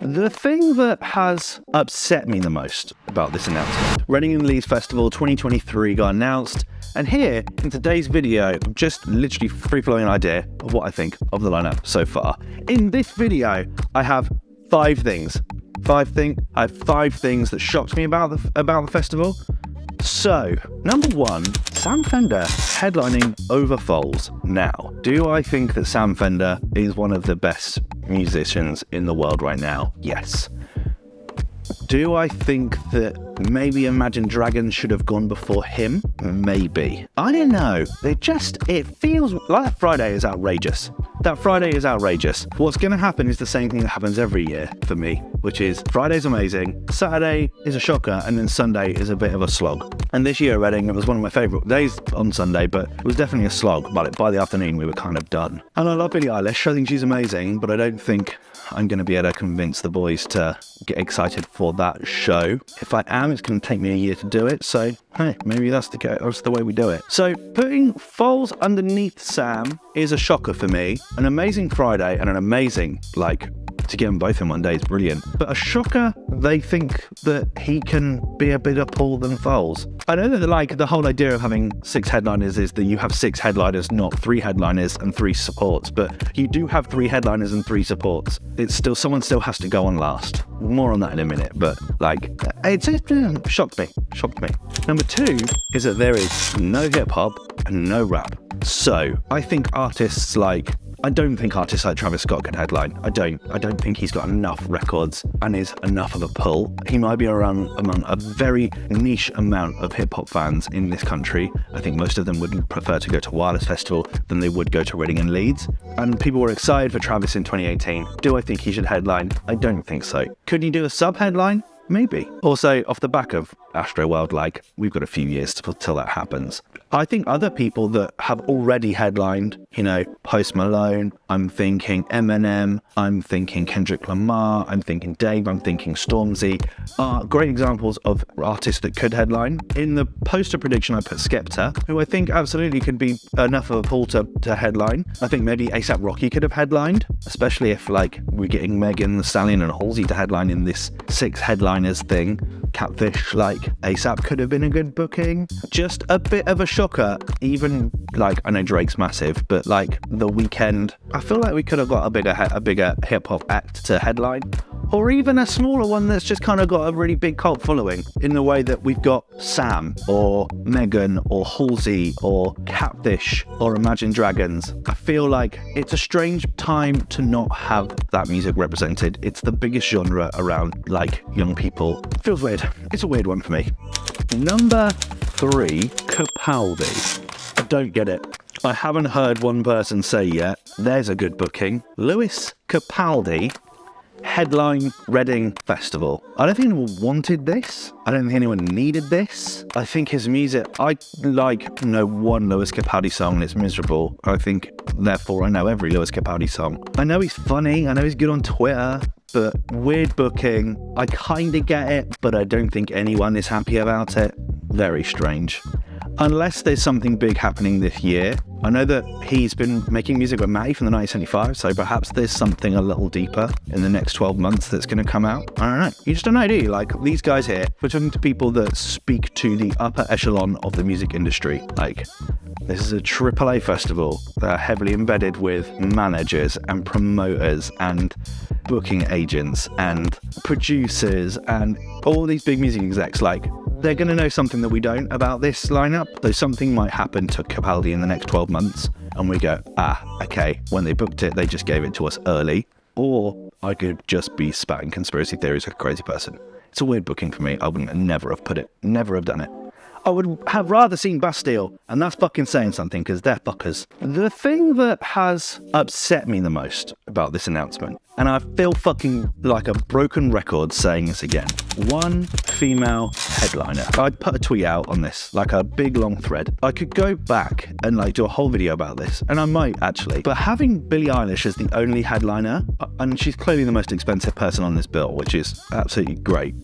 The thing that has upset me the most about this announcement, Reading and Leeds Festival 2023 got announced, and here in today's video, I'm just literally free-flowing an idea of what I think of the lineup so far. In this video, I have five things. I have five things that shocked me about the festival. So, number one, Sam Fender headlining over Foals. Now, do I think that Sam Fender is one of the best musicians in the world right now? Yes. Do I think that maybe Imagine Dragons should have gone before him? Maybe. I don't know. It feels like that Friday is outrageous. That Friday is outrageous. What's going to happen is the same thing that happens every year for me, which is Friday's amazing, Saturday is a shocker, and then Sunday is a bit of a slog. And this year at Reading, it was one of my favourite days on Sunday, but it was definitely a slog. But by the afternoon, we were kind of done. And I love Billie Eilish. I think she's amazing, but I don't think I'm going to be able to convince the boys to get excited for that show. If I am, it's going to take me a year to do it. So, hey, maybe that's the way we do it. So, putting Foals underneath Sam is a shocker for me. An amazing Friday and an amazing, to get them both in one day is brilliant. But a shocker, they think that he can be a bigger pull than Foals. I know that the whole idea of having six headliners is that you have six headliners, not three headliners and three supports. But you do have three headliners and three supports. Someone still has to go on last. More on that in a minute. But it shocked me. Number two is that there is no hip hop and no rap. So I think artists I don't think artists like Travis Scott could headline. I don't think he's got enough records and is enough of a pull. He might be around among a very niche amount of hip-hop fans in this country. I think most of them would prefer to go to Wireless Festival than they would go to Reading and Leeds. And people were excited for Travis in 2018. Do I think he should headline? I don't think so. Could he do a sub-headline? Maybe. Also, off the back of Astroworld, we've got a few years till that happens. I think other people that have already headlined, Post Malone, I'm thinking Eminem, I'm thinking Kendrick Lamar, I'm thinking Dave, I'm thinking Stormzy, are great examples of artists that could headline. In the poster prediction, I put Skepta, who I think absolutely could be enough of a pull to headline. I think maybe A$AP Rocky could have headlined, especially if we're getting Megan Thee Stallion and Halsey to headline in this six headliners thing. Catfish, A$AP could have been a good booking. Just a bit of a shocker, even I know Drake's massive, but The Weeknd, I feel like we could have got a bigger hip hop act to headline, or even a smaller one that's just kind of got a really big cult following in the way that we've got Sam or Megan or Halsey or Catfish or Imagine Dragons. I feel like it's a strange time to not have that music represented. It's the biggest genre around young people. Feels weird. It's a weird one for me. Number three, Capaldi. I don't get it. I haven't heard one person say yet, there's a good booking. Lewis Capaldi, headline Reading Festival. I don't think anyone wanted this. I don't think anyone needed this. I think his music, I know one Lewis Capaldi song and it's miserable. I think, therefore, I know every Lewis Capaldi song. I know he's funny, I know he's good on Twitter, but weird booking. I kind of get it, but I don't think anyone is happy about it. Very strange. Unless there's something big happening this year. I know that he's been making music with Matty from the 1975, so perhaps there's something a little deeper in the next 12 months that's going to come out. I don't know. You just don't know, do you? These guys here, we're talking to people that speak to the upper echelon of the music industry. This is a AAA festival. They're heavily embedded with managers and promoters and booking agents and producers and all these big music execs. They're going to know something that we don't about this lineup, though something might happen to Capaldi in the next 12 months, and we go, okay, when they booked it, they just gave it to us early. Or I could just be spouting conspiracy theories like a crazy person. It's a weird booking for me. I would never have done it. I would have rather seen Bastille, and that's fucking saying something, because they're fuckers. The thing that has upset me the most about this announcement, and I feel fucking like a broken record saying this again, one female headliner. I put a tweet out on this, a big long thread. I could go back and do a whole video about this, and I might actually, but having Billie Eilish as the only headliner, and she's clearly the most expensive person on this bill, which is absolutely great.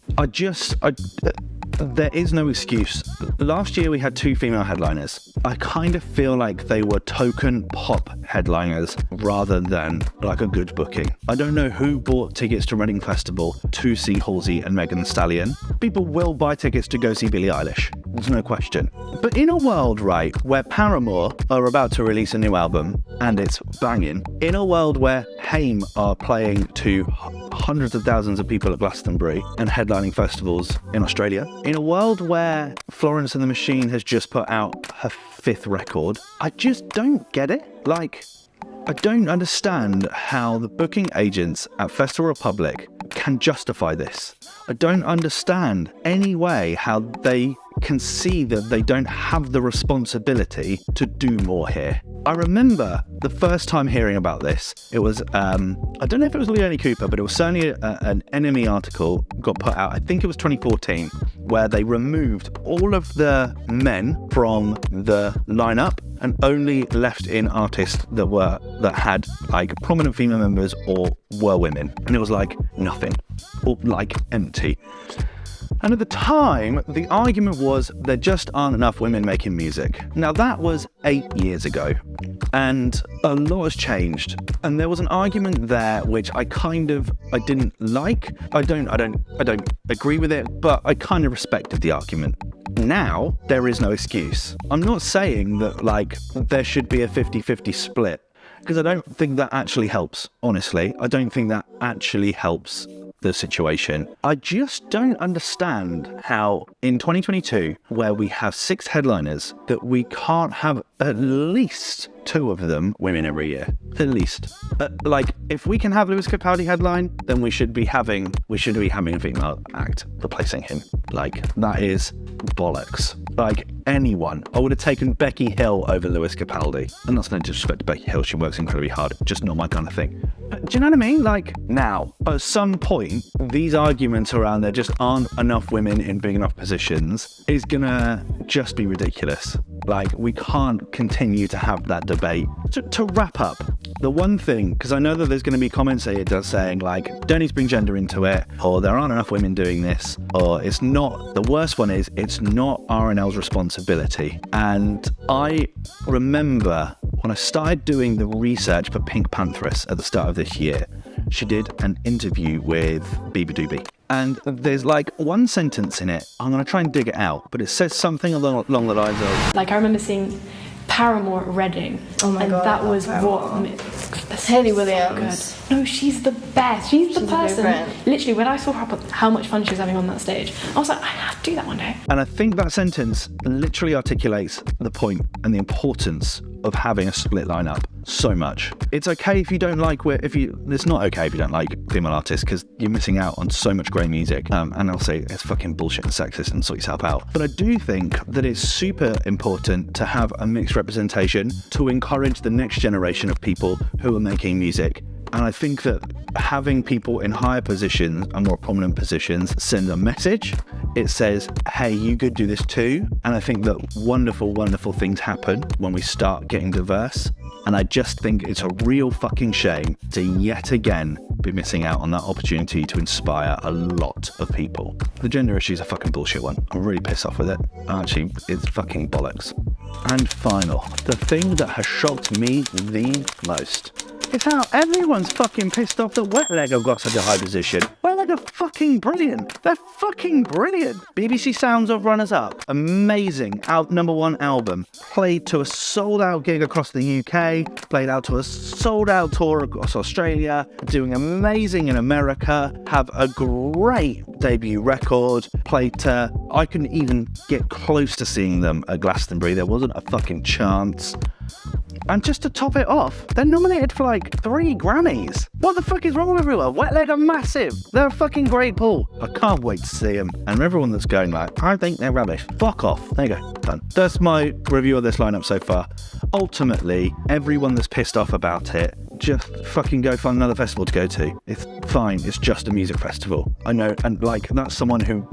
there is no excuse. Last year we had 2 female headliners. I kind of feel like they were token pop headliners rather than like a good booking. I don't know who bought tickets to Reading Festival to see Halsey and Megan Thee Stallion. People will buy tickets to go see Billie Eilish. There's no question. But in a world, right, where Paramore are about to release a new album and it's banging, in a world where Haim are playing to hundreds of thousands of people at Glastonbury and headlining festivals in Australia, in a world where Florence and the Machine has just put out her 5th record, I just don't get it. Like, I don't understand how the booking agents at Festival Republic can justify this. I don't understand any way how they can see that they don't have the responsibility to do more here. I remember the first time hearing about this, it was, I don't know if it was Leonie Cooper, but it was certainly an NME article got put out, I think it was 2014, where they removed all of the men from the lineup and only left in artists that had like prominent female members or were women. And it was like nothing, or like empty. And at the time, the argument was there just aren't enough women making music. Now that was 8 years ago, and a lot has changed. And there was an argument there which I didn't like. I don't agree with it, but I kind of respected the argument. Now there is no excuse. I'm not saying that like there should be a 50-50 split, because I don't think that actually helps. Honestly, I don't think that actually helps the situation. I just don't understand how in 2022, where we have 6 headliners, that we can't have at least 2 of them women every year. At least. Like, if we can have Lewis Capaldi headline, then we should be having a female act replacing him. Like, that is bollocks. Like, anyone. I would have taken Becky Hill over Lewis Capaldi. And that's no disrespect to Becky Hill, she works incredibly hard. Just not my kind of thing. But do you know what I mean? Like, now, at some point, these arguments around there just aren't enough women in big enough positions is gonna just be ridiculous. Like, we can't continue to have that debate. To wrap up, the one thing, because I know that there's going to be comments here just saying, like, don't need to bring gender into it, or there aren't enough women doing this, or it's not, the worst one is, it's not RNL's responsibility. And I remember when I started doing the research for Pink Pantheress at the start of this year, she did an interview with Bieber Doobie. And there's like one sentence in it, I'm going to try and dig it out, but it says something along the lines of... Like, I remember seeing Paramore at Reading. Oh my God, that was Paramore. Hayley Williams. So no, she's the best. She's the person. Literally, when I saw how much fun she was having on that stage, I was like, I have to do that one day. And I think that sentence literally articulates the point and the importance of having a split lineup so much. It's okay if you don't like it's not okay if you don't like female artists, because you're missing out on so much great music. And I'll say it's fucking bullshit and sexist and sort yourself out. But I do think that it's super important to have a mixed representation to encourage the next generation of people who are making music. And I think that having people in higher positions and more prominent positions send a message. It says, hey, you could do this too. And I think that wonderful, wonderful things happen when we start getting diverse. And I just think it's a real fucking shame to yet again be missing out on that opportunity to inspire a lot of people. The gender issue is a fucking bullshit one. I'm really pissed off with it. Actually, it's fucking bollocks. And final, the thing that has shocked me the most is how everyone's fucking pissed off that Wet Leg have got such a high position. Wet Leg are fucking brilliant. They're fucking brilliant. BBC Sounds of Runners Up. Amazing. #1 album. Played to a sold out gig across the UK. Played out to a sold out tour across Australia. Doing amazing in America. Have a great debut record. Played to... I couldn't even get close to seeing them at Glastonbury. There wasn't a fucking chance. And just to top it off, they're nominated for like 3 Grammys. What the fuck is wrong with everyone? Wet Leg are massive. They're a fucking great pull. I can't wait to see them. And everyone that's going like, I think they're rubbish. Fuck off. There you go. Done. That's my review of this lineup so far. Ultimately, everyone that's pissed off about it just fucking go find another festival to go to. It's fine. It's just a music festival. I know, and like that's someone who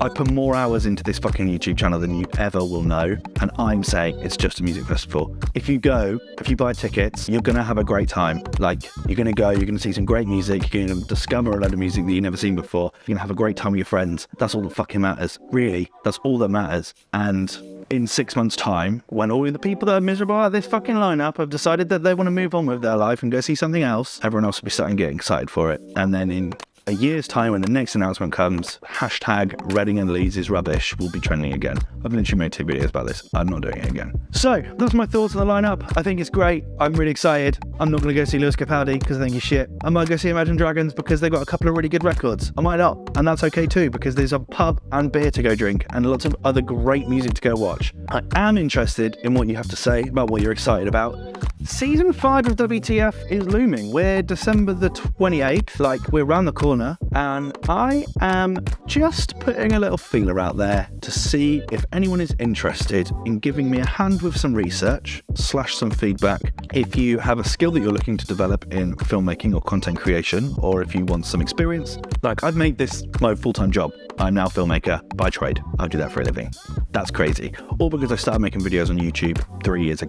I put more hours into this fucking YouTube channel than you ever will know, and I'm saying it's just a music festival. If you buy tickets, you're gonna have a great time. Like, you're gonna go, you're gonna see some great music, you're gonna discover a load of music that you've never seen before, you're gonna have a great time with your friends. That's all that fucking matters. Really, that's all that matters. And in 6 months' time, when all the people that are miserable at this fucking lineup have decided that they want to move on with their life and go see something else, everyone else will be starting getting excited for it. And then in a year's time, when the next announcement comes, hashtag Reading and Leeds is rubbish will be trending again. I've literally made 2 videos about this. I'm not doing it again. So that's my thoughts on the lineup. I think it's great. I'm really excited. I'm not going to go see Lewis Capaldi because I think he's shit. I might go see Imagine Dragons because they've got a couple of really good records. I might not, and that's okay too, because there's a pub and beer to go drink and lots of other great music to go watch. I am interested in what you have to say about what you're excited about. Season 5 of WTF is looming. We're December the 28th, like we're around the corner, and I am just putting a little feeler out there to see if anyone is interested in giving me a hand with some research / some feedback. If you have a skill that you're looking to develop in filmmaking or content creation, or if you want some experience, like I've made this my full-time job. I'm now a filmmaker by trade. I do that for a living. That's crazy. All because I started making videos on YouTube 4 years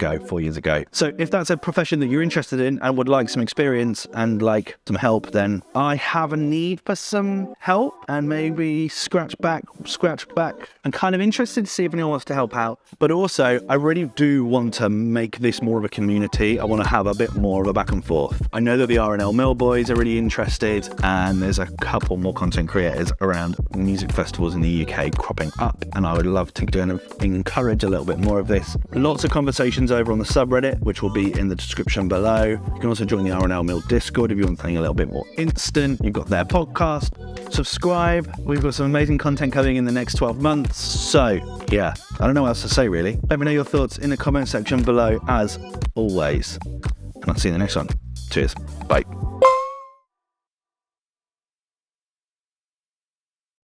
ago. So if that's a profession that you're interested in and would like some experience and like some help, then I have a need for some help and maybe scratch back. I'm kind of interested to see if anyone wants to help out. But also, I really do want to make this more of a community. I want to have a bit more of a back and forth. I know that the R&L Mill Boys are really interested, and there's a couple more content creators around music festivals in the UK cropping up, and I would love to kind of encourage a little bit more of this. Lots of conversations over on the subreddit, which will be in the description below. You can also join the R&L Mill Discord if you want something a little bit more instant. You've got their podcast. Subscribe. We've got some amazing content coming in the next 12 months. So yeah, I don't know what else to say really. Let me know your thoughts in the comment section below as always, and I'll see you in the next one. Cheers. Bye.